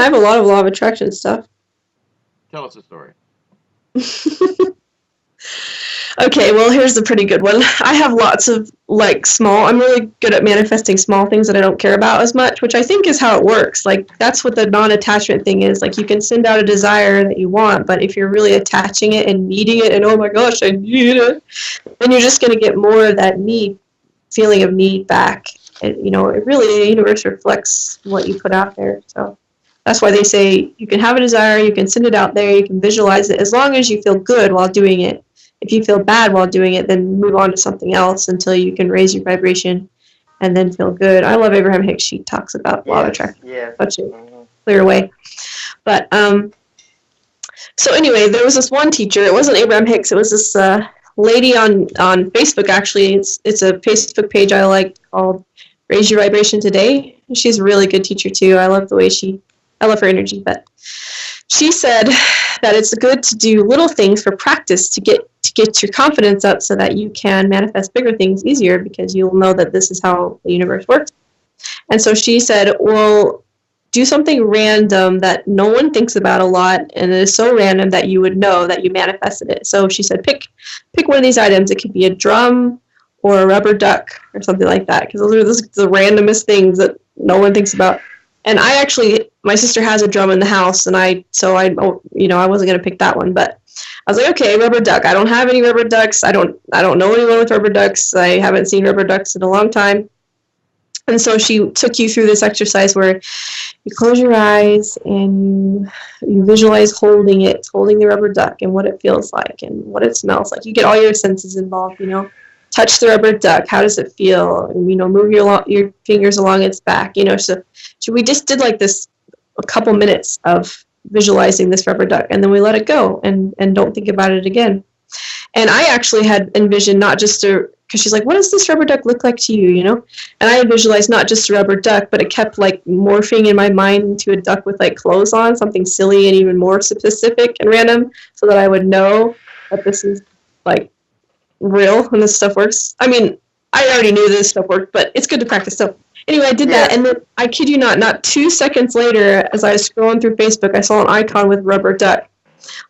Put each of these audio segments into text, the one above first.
I have a lot of law of attraction stuff. Tell us a story. Okay, well, here's a pretty good one. I have lots of, like, I'm really good at manifesting small things that I don't care about as much, which I think is how it works. Like, that's what the non-attachment thing is. Like, you can send out a desire that you want, but if you're really attaching it and needing it, and oh my gosh, I need it, then you're just going to get more of that feeling of need back. And, it really, the universe reflects what you put out there. So that's why they say you can have a desire, you can send it out there, you can visualize it, as long as you feel good while doing it. If you feel bad while doing it, then move on to something else until you can raise your vibration and then feel good. I love Abraham Hicks. She talks about law of attraction in such a clear way. But so anyway, there was this one teacher. It wasn't Abraham Hicks. It was this lady on Facebook, actually. It's a Facebook page I like called Raise Your Vibration Today. She's a really good teacher, too. I love the way I love her energy. But she said that it's good to do little things for practice to get your confidence up so that you can manifest bigger things easier, because you'll know that this is how the universe works. And so she said, well, do something random that no one thinks about a lot, and it is so random that you would know that you manifested it. So she said, pick one of these items. It could be a drum or a rubber duck or something like that, because those are the randomest things that no one thinks about. And my sister has a drum in the house, and I wasn't going to pick that one, but I was like, okay, rubber duck. I don't have any rubber ducks. I don't know anyone with rubber ducks. I haven't seen rubber ducks in a long time. And so she took you through this exercise where you close your eyes and you visualize holding the rubber duck and what it feels like and what it smells like. You get all your senses involved, touch the rubber duck. How does it feel? And, move your fingers along its back, So we just did like this a couple minutes of visualizing this rubber duck, and then we let it go and don't think about it again. And I actually had envisioned not just because she's like, what does this rubber duck look like to you, And I had visualized not just a rubber duck, but it kept like morphing in my mind into a duck with like clothes on, something silly and even more specific and random, so that I would know that this is like real and this stuff works. I mean, I already knew this stuff worked, but it's good to practice. So anyway, I did that, and then I kid you not 2 seconds later, as I was scrolling through Facebook, I saw an icon with rubber duck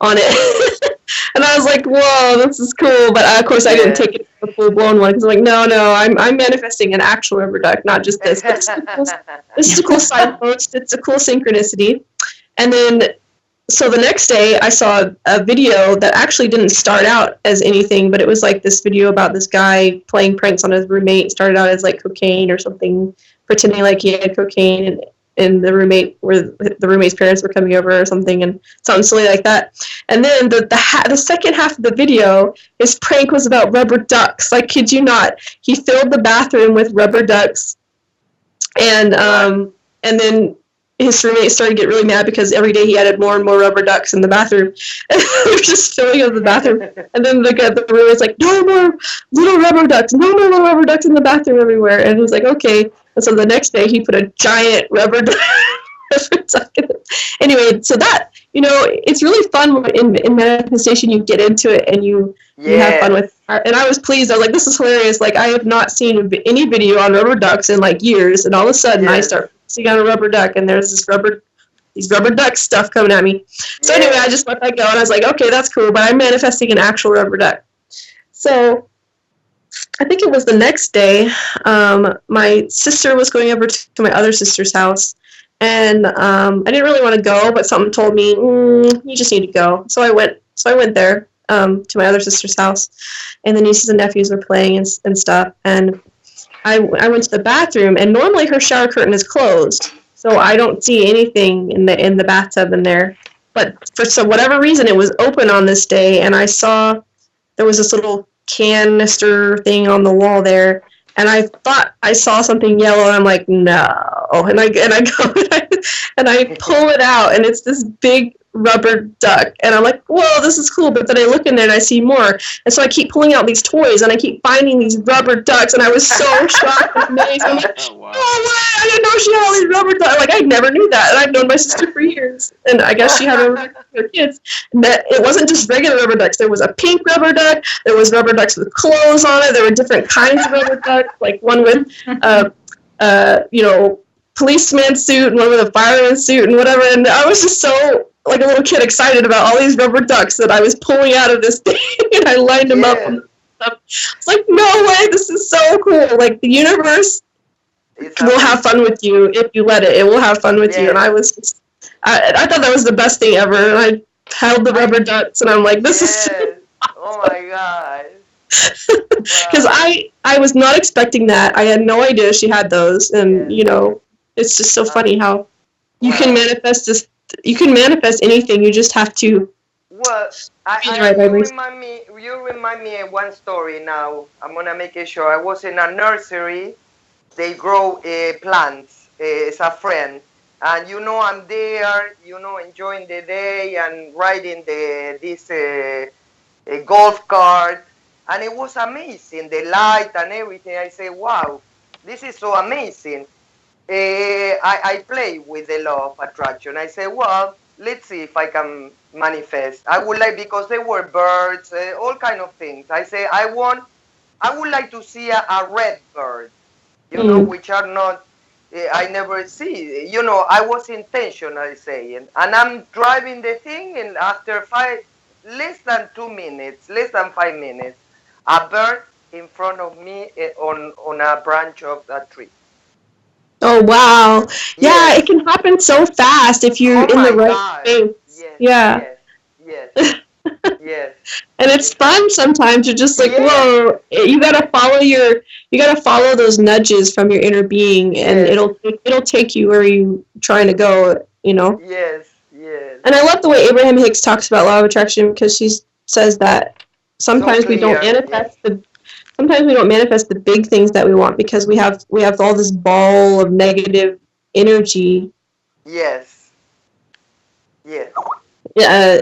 on it. And I was like, whoa, this is cool. But of course, I didn't take it as a full-blown one, because I'm like, no, I'm manifesting an actual rubber duck, not just this. But this is a cool side post. It's a cool synchronicity. And then, so the next day, I saw a video that actually didn't start out as anything, but it was like this video about this guy playing pranks on his roommate. It started out as like cocaine or something, pretending like he had cocaine, and the roommate's parents were coming over or something, and something silly like that. And then the second half of the video, his prank was about rubber ducks. I kid you not. He filled the bathroom with rubber ducks, and then his roommate started to get really mad because every day he added more and more rubber ducks in the bathroom. And they were just filling up the bathroom. And then the roommate's like, no more little rubber ducks, no more little rubber ducks in the bathroom everywhere. And he was like, okay. And so the next day he put a giant rubber duck in it. Anyway, so that, it's really fun in manifestation. You get into it and you have fun with it. And I was pleased. I was like, this is hilarious. Like, I have not seen any video on rubber ducks in like years. And all of a sudden I start seeing on a rubber duck, and there's these rubber duck stuff coming at me. So anyway, I just let that go, and I was like, okay, that's cool, but I'm manifesting an actual rubber duck. So I think it was the next day, my sister was going over to my other sister's house, and I didn't really want to go, but something told me, you just need to go. So I went there to my other sister's house, and the nieces and nephews were playing and stuff, and I went to the bathroom, and normally her shower curtain is closed, so I don't see anything in the bathtub in there. But for whatever reason, it was open on this day, and I saw there was this little canister thing on the wall there, and I thought I saw something yellow, and I'm like, no, and I go and I pull it out, and it's this big rubber duck, and I'm like, whoa, this is cool. But then I look in there and I see more, and so I keep pulling out these toys, and I keep finding these rubber ducks, and I was so shocked and amazed. I'm like, oh wow, I didn't know she had all these rubber ducks. Like, I never knew that, and I've known my sister for years, and I guess she had her kids. And that it wasn't just regular rubber ducks. There was a pink rubber duck. There was rubber ducks with clothes on it. There were different kinds of rubber ducks, like one with policeman suit and one with a fireman suit and whatever. And I was just so like a little kid excited about all these rubber ducks that I was pulling out of this thing, and I lined them up. And it's like, no way, this is so cool. Like, the universe will have fun with you if you let it. It will have fun with you. And I was just, I thought that was the best thing ever. And I held the rubber ducks, and I'm like, this is so oh my god. Because I was not expecting that. I had no idea she had those, and you know, it's just so funny how you can manifest this. You can manifest anything. You just have to. Well, you remind me of one story now. I'm gonna make it sure. I was in a nursery. They grow plants. It's a friend, and you know, I'm there. You know, enjoying the day and riding this golf cart. And it was amazing, the light and everything. I say, wow, this is so amazing. I play with the law of attraction. I say, well, let's see if I can manifest. I would like, because there were birds, all kind of things. I say, I would like to see a red bird, you know, which are not, I never see. You know, I was intentional saying. And I'm driving the thing, and after less than 2 minutes, less than 5 minutes, a bird in front of me on a branch of a tree. Oh, wow. Yeah, it can happen so fast if you're in the right space. Yes, yes. And it's fun sometimes. You're just like, whoa, you gotta follow those nudges from your inner being, and it'll take you where you're trying to go, you know? Yes. And I love the way Abraham Hicks talks about law of attraction, because she says that sometimes we don't manifest the big things that we want, because we have all this ball of negative energy. Yes. Yeah,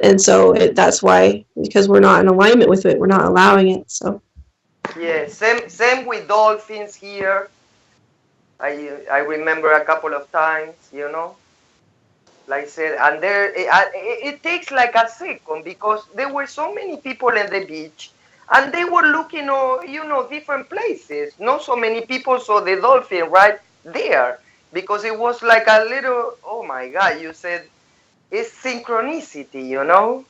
and so that's why, because we're not in alignment with it, we're not allowing it. So. Yeah, same with dolphins here. I remember a couple of times, you know. Like I said, and it takes like a second, because there were so many people in the beach, and they were looking, you know, different places. Not so many people saw the dolphin right there, because it was like a little, oh my God, you said, it's synchronicity, you know?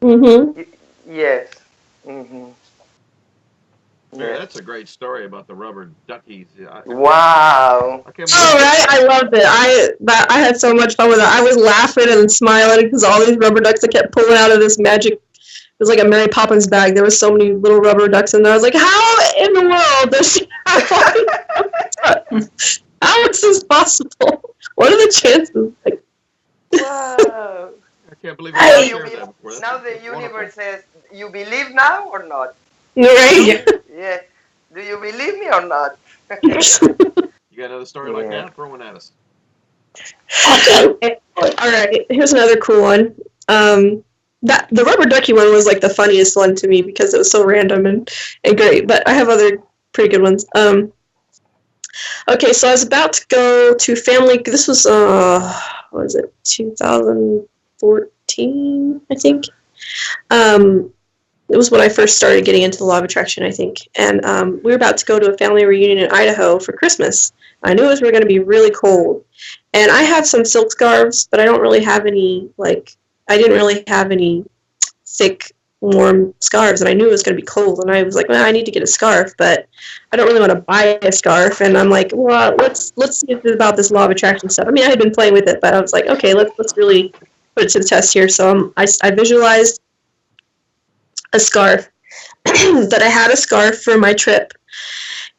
Mm-hmm. Yes. Mm-hmm. Yeah, that's a great story about the rubber duckies. Wow. Oh, right. I loved it. I had so much fun with it. I was laughing and smiling because all these rubber ducks that kept pulling out of this magic. It was like a Mary Poppins bag. There was so many little rubber ducks in there. I was like, how in the world does she have all these rubber ducks? How is this possible? What are the chances? Like, wow. I can't believe now the universe says, you believe now or not? Right? Yeah. Do you believe me or not? You got another story like that? Throw one at us. Okay. All right. Here's another cool one. That the rubber ducky one was like the funniest one to me because it was so random and great. But I have other pretty good ones. Okay, so I was about to go to family. This was what was it? 2014, I think. It was when I first started getting into the law of attraction, I think. And we were about to go to a family reunion in Idaho for Christmas. I knew it was going to be really cold. And I have some silk scarves, but I don't really have any, I didn't really have any thick, warm scarves. And I knew it was going to be cold. And I was like, well, I need to get a scarf, but I don't really want to buy a scarf. And I'm like, well, let's see about this law of attraction stuff. I mean, I had been playing with it, but I was like, okay, let's really put it to the test here. So I visualized a scarf, that I had a scarf for my trip,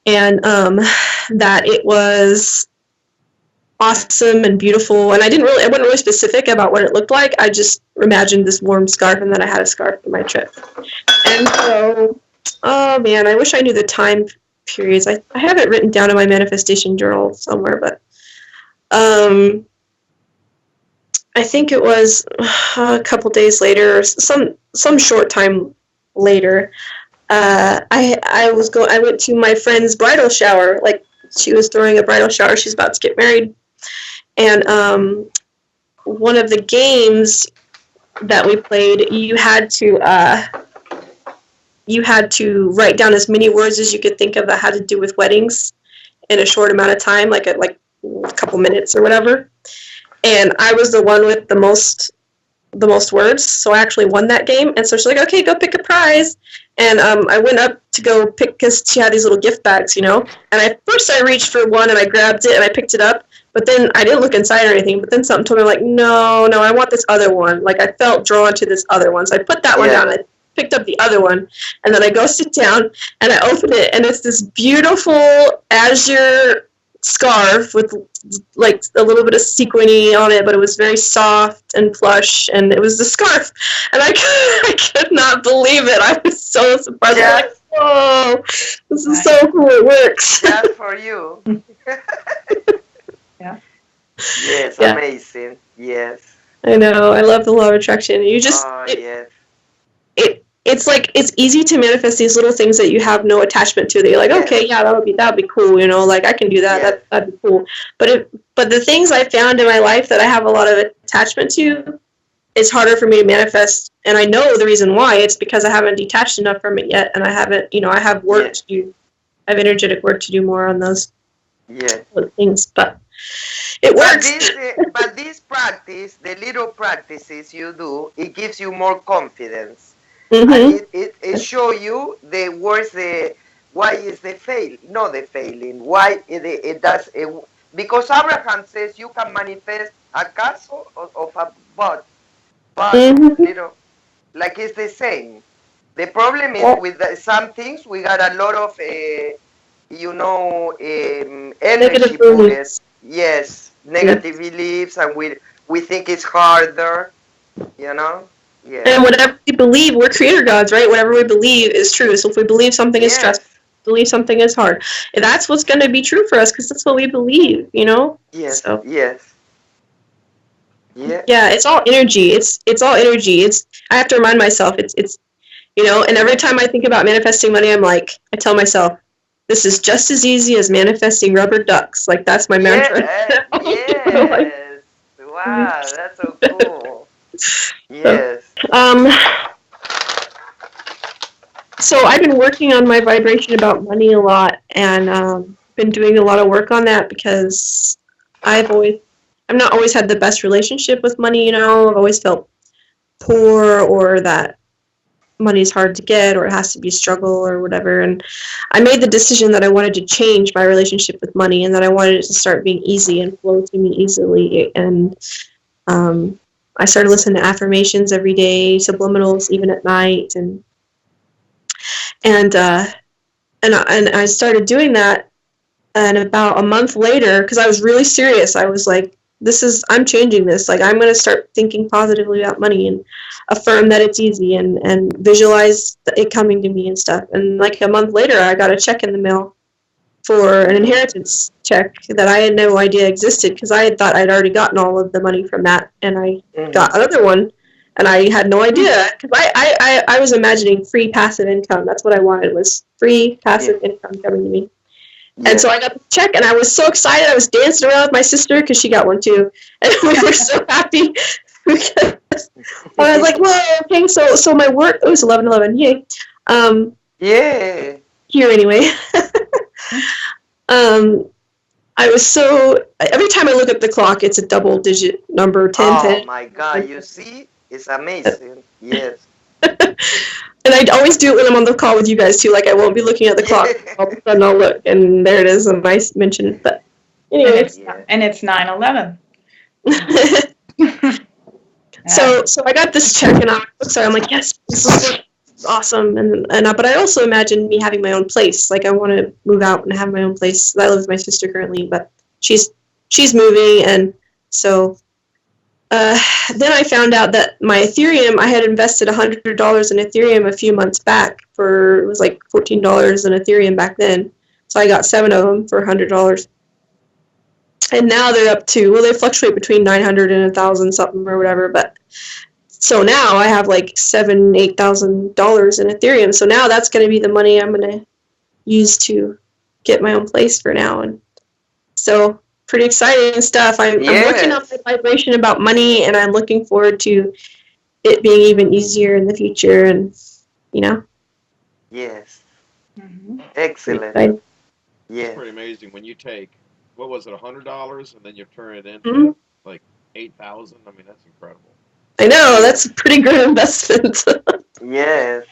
and that it was awesome and beautiful, and I wasn't really specific about what it looked like. I just imagined this warm scarf, and then I had a scarf for my trip. And so, oh man, I wish I knew the time periods. I have it written down in my manifestation journal somewhere, but I think it was a couple days later, or some short time later. I went to my friend's bridal shower. Like, she was throwing a bridal shower. She's about to get married, and one of the games that we played, you had to write down as many words as you could think of that had to do with weddings in a short amount of time, like a couple minutes or whatever. And I was the one with the most words, so I actually won that game. And so she's like, okay, go pick a prize. And I went up to go pick, because she had these little gift bags, you know. And at first I reached for one and I grabbed it and I picked it up. But then I didn't look inside or anything. But then something told me, like, no, I want this other one. Like, I felt drawn to this other one. So I put that one down. I picked up the other one. And then I go sit down and I open it. And it's this beautiful azure scarf with like a little bit of sequiny on it, but it was very soft and plush, and it was the scarf, and I could not believe it. I was so surprised. I was like, whoa, this is so cool. It works. That's for you. Yeah. Yes, amazing. Yes. I know. I love the law of attraction. You just yes. It's like, it's easy to manifest these little things that you have no attachment to. That you're like, okay, yeah, that would be cool, you know, like I can do that. Yes. That'd be cool. But the things I found in my life that I have a lot of attachment to, it's harder for me to manifest. And I know the reason why. It's because I haven't detached enough from it yet, and I haven't, you know, I have work to do. I have energetic work to do more on those things. But it works. But this practice, the little practices you do, it gives you more confidence. Mm-hmm. And it show you why is the fail, not the failing, why it does, because Abraham says you can manifest a castle of a but you know, like it's the same. The problem is with some things we got a lot of you know, energy bullets. Yes, negative beliefs, and we think it's harder, you know. Yeah. And whatever we believe, we're creator gods, right? Whatever we believe is true. So if we believe something is stressful, believe something is hard, that's what's going to be true for us, because that's what we believe, you know? Yes. So, yes. Yeah. Yeah, it's all energy. It's all energy. I have to remind myself, it's you know, and every time I think about manifesting money, I tell myself, this is just as easy as manifesting rubber ducks. Like, that's my mantra. Yes. Wow, that's so cool. Yes. So I've been working on my vibration about money a lot, and been doing a lot of work on that, because I've not always had the best relationship with money, you know. I've always felt poor, or that money's hard to get, or it has to be a struggle or whatever. And I made the decision that I wanted to change my relationship with money, and that I wanted it to start being easy and flow to me easily. And I started listening to affirmations every day, subliminals even at night, and I started doing that. And about a month later, because I was really serious, I was like, I'm changing this. Like, I'm going to start thinking positively about money, and affirm that it's easy, and visualize it coming to me and stuff. And like a month later, I got a check in the mail for an inheritance check that I had no idea existed, because I had thought I'd already gotten all of the money from that, and I got another one, and I had no idea, because I was imagining free passive income. That's what I wanted, was free passive income coming to me. And so I got the check, and I was so excited. I was dancing around with my sister, because she got one too, and we were so happy. Because I was like, "Whoa, okay!" So my work. It was 11/11. Yay! Yeah. Here anyway. I was so. Every time I look at the clock, it's a double-digit number, 10. Oh my God! You see, it's amazing. Yes. And I always do it when I'm on the call with you guys too. Like, I won't be looking at the clock. All of a sudden I'll look, and there it is, and I mention it. But anyway, and it's 9/11. So I got this check, and I'm like, yes, this is awesome. But I also imagine me having my own place. Like, I want to move out and have my own place. I live with my sister currently, but she's moving, and so. Then I found out that my Ethereum, I had invested $100 in Ethereum a few months back it was like $14 in Ethereum back then. So I got 7 of them for $100. And now they're up to, they fluctuate between 900 and 1,000 something or whatever. But so now I have like $7,000, $8,000 in Ethereum. So now that's going to be the money I'm going to use to get my own place for now. And so pretty exciting stuff. I'm working on my vibration about money, and I'm looking forward to it being even easier in the future, and you know. Yes. Mm-hmm. Excellent. Yeah. It's pretty amazing when you take what was it, $100, and then you turn it into Mhm. like 8,000. I mean, that's incredible. I know, that's a pretty good investment. Yes.